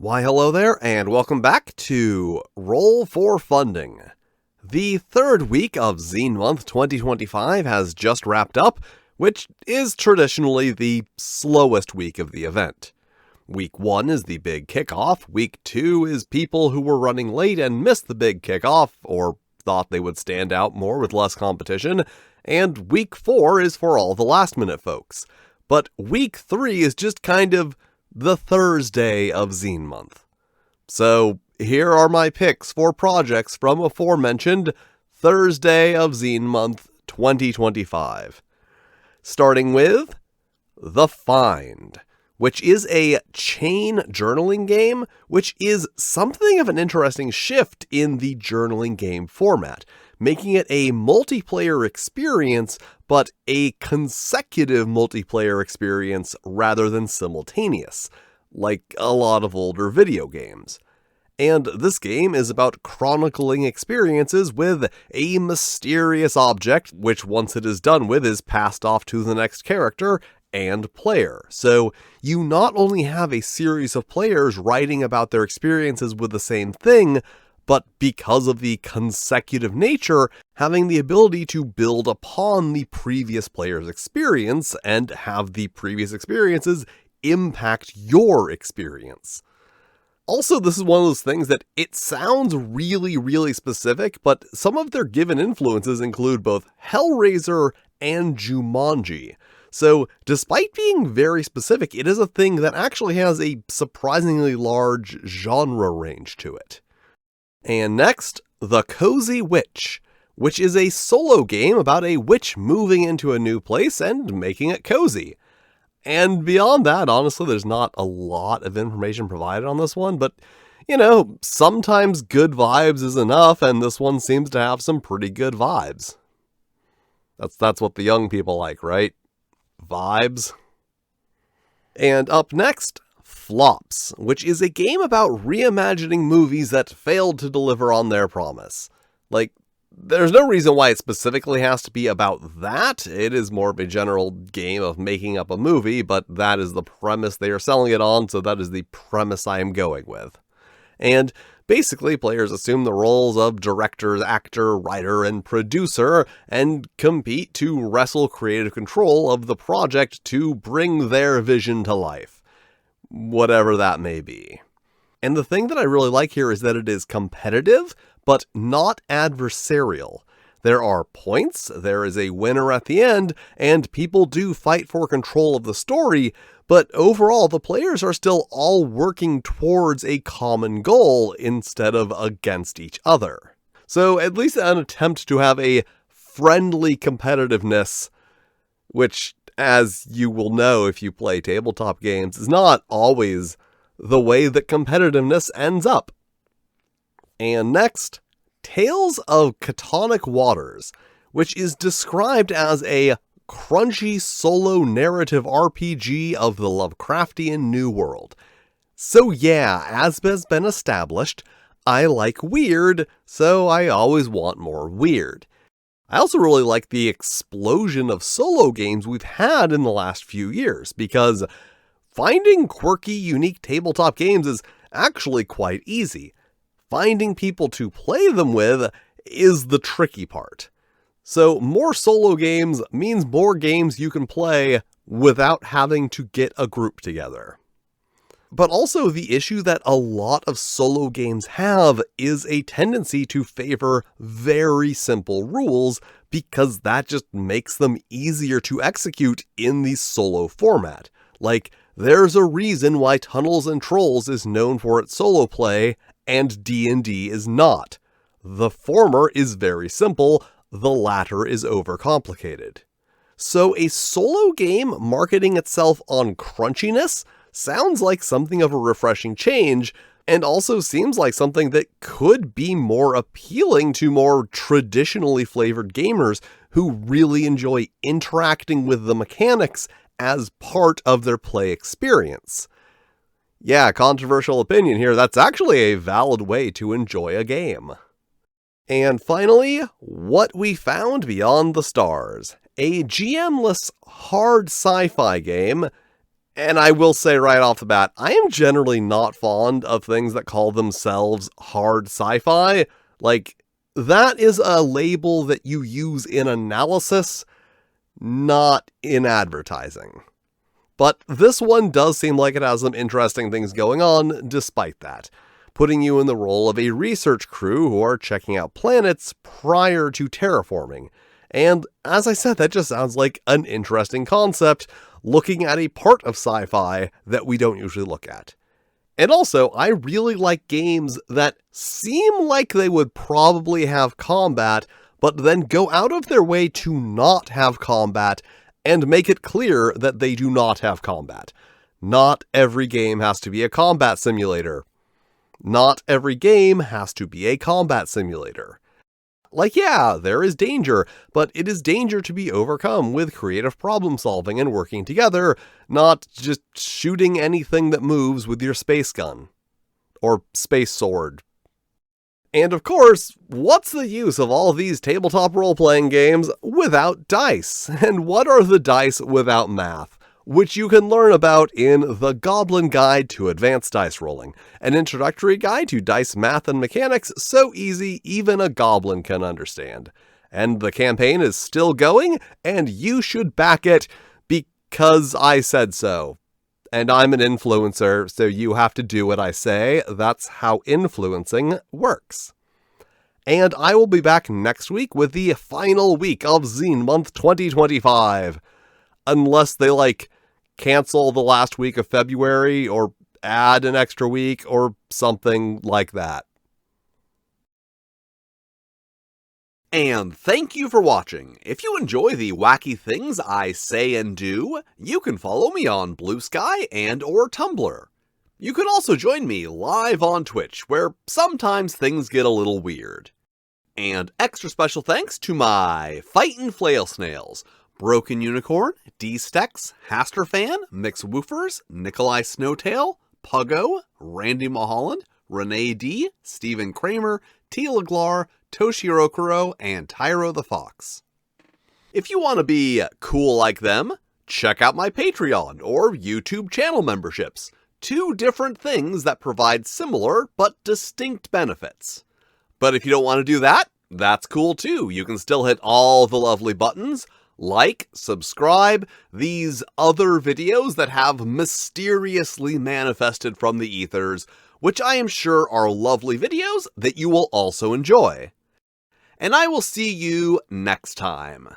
Why hello there, and welcome back to Roll for Funding. The third week of Zine Month 2025 has just wrapped up, which is traditionally the slowest week of the event. Week 1 is the big kickoff, Week 2 is people who were running late and missed the big kickoff, or thought they would stand out more with less competition, and Week 4 is for all the last-minute folks. But Week 3 is just kind of the Thursday of Zine Month. So here are my picks for projects from aforementioned Thursday of Zine Month 2025. Starting with The Find, which is a chain journaling game, which is something of an interesting shift in the journaling game format, making it a multiplayer experience, but a consecutive multiplayer experience rather than simultaneous, like a lot of older video games. And this game is about chronicling experiences with a mysterious object, which once it is done with is passed off to the next character and player. So you not only have a series of players writing about their experiences with the same thing, but because of the consecutive nature, having the ability to build upon the previous player's experience and have the previous experiences impact your experience. Also, this is one of those things that it sounds really specific, but some of their given influences include both Hellraiser and Jumanji. So, despite being very specific, it is a thing that actually has a surprisingly large genre range to it. And next, The Cozy Witch, which is a solo game about a witch moving into a new place and making it cozy. And beyond that, honestly, there's not a lot of information provided on this one, but, sometimes good vibes is enough, and this one seems to have some pretty good vibes. That's what the young people like, right? Vibes. And up next, Flops, which is a game about reimagining movies that failed to deliver on their promise. There's no reason why it specifically has to be about that. It is more of a general game of making up a movie, but that is the premise they are selling it on, so that is the premise I am going with. And basically, players assume the roles of director, actor, writer, and producer, and compete to wrestle creative control of the project to bring their vision to life. Whatever that may be. And the thing that I really like here is that it is competitive, but not adversarial. There are points, there is a winner at the end, and people do fight for control of the story, but overall the players are still all working towards a common goal instead of against each other. So at least an attempt to have a friendly competitiveness, which, as you will know if you play tabletop games, is not always the way that competitiveness ends up. And next, Tales of Catonic Waters, which is described as a crunchy solo narrative RPG of the Lovecraftian New World. So yeah, as has been established, I like weird, so I always want more weird. I also really like the explosion of solo games we've had in the last few years, because finding quirky, unique tabletop games is actually quite easy. Finding people to play them with is the tricky part. So more solo games means more games you can play without having to get a group together. But also the issue that a lot of solo games have is a tendency to favor very simple rules because that just makes them easier to execute in the solo format. There's a reason why Tunnels and Trolls is known for its solo play and D&D is not. The former is very simple, the latter is overcomplicated. So a solo game marketing itself on crunchiness sounds like something of a refreshing change, and also seems like something that could be more appealing to more traditionally flavored gamers who really enjoy interacting with the mechanics as part of their play experience. Yeah, controversial opinion here, that's actually a valid way to enjoy a game. And finally, What We Found Beyond the Stars, a GM-less hard sci-fi game, And I will say right off the bat, I am generally not fond of things that call themselves hard sci-fi. Like, that is a label that you use in analysis, not in advertising. But this one does seem like it has some interesting things going on despite that, putting you in the role of a research crew who are checking out planets prior to terraforming. And as I said, that just sounds like an interesting concept, looking at a part of sci-fi that we don't usually look at. And also, I really like games that seem like they would probably have combat, but then go out of their way to not have combat and make it clear that they do not have combat. Not every game has to be a combat simulator. Not every game has to be a combat simulator. Like, yeah, there is danger, but it is danger to be overcome with creative problem solving and working together, not just shooting anything that moves with your space gun. Or space sword. And of course, what's the use of all these tabletop role-playing games without dice? And what are the dice without math? Which you can learn about in The Goblin Guide to Advanced Dice Rolling, an introductory guide to dice math and mechanics so easy even a goblin can understand. And the campaign is still going, and you should back it because I said so. And I'm an influencer, so you have to do what I say. That's how influencing works. And I will be back next week with the final week of Zine Month 2025. Unless they, cancel the last week of February, or add an extra week, or something like that. And thank you for watching. If you enjoy the wacky things I say and do, you can follow me on Blue Sky and or Tumblr. You can also join me live on Twitch, where sometimes things get a little weird. And extra special thanks to my Fightin' Flail Snails, Broken Unicorn, D-Stex, Hasterfan, Mix Woofers, Nikolai Snowtail, Puggo, Randy Mulholland, Renee D, Stephen Kramer, T. Leglar, Toshiro Kuro, and Tyro the Fox. If you want to be cool like them, check out my Patreon or YouTube channel memberships. Two different things that provide similar but distinct benefits. But if you don't want to do that, that's cool too. You can still hit all the lovely buttons, like, subscribe, these other videos that have mysteriously manifested from the ethers, which I am sure are lovely videos that you will also enjoy. And I will see you next time.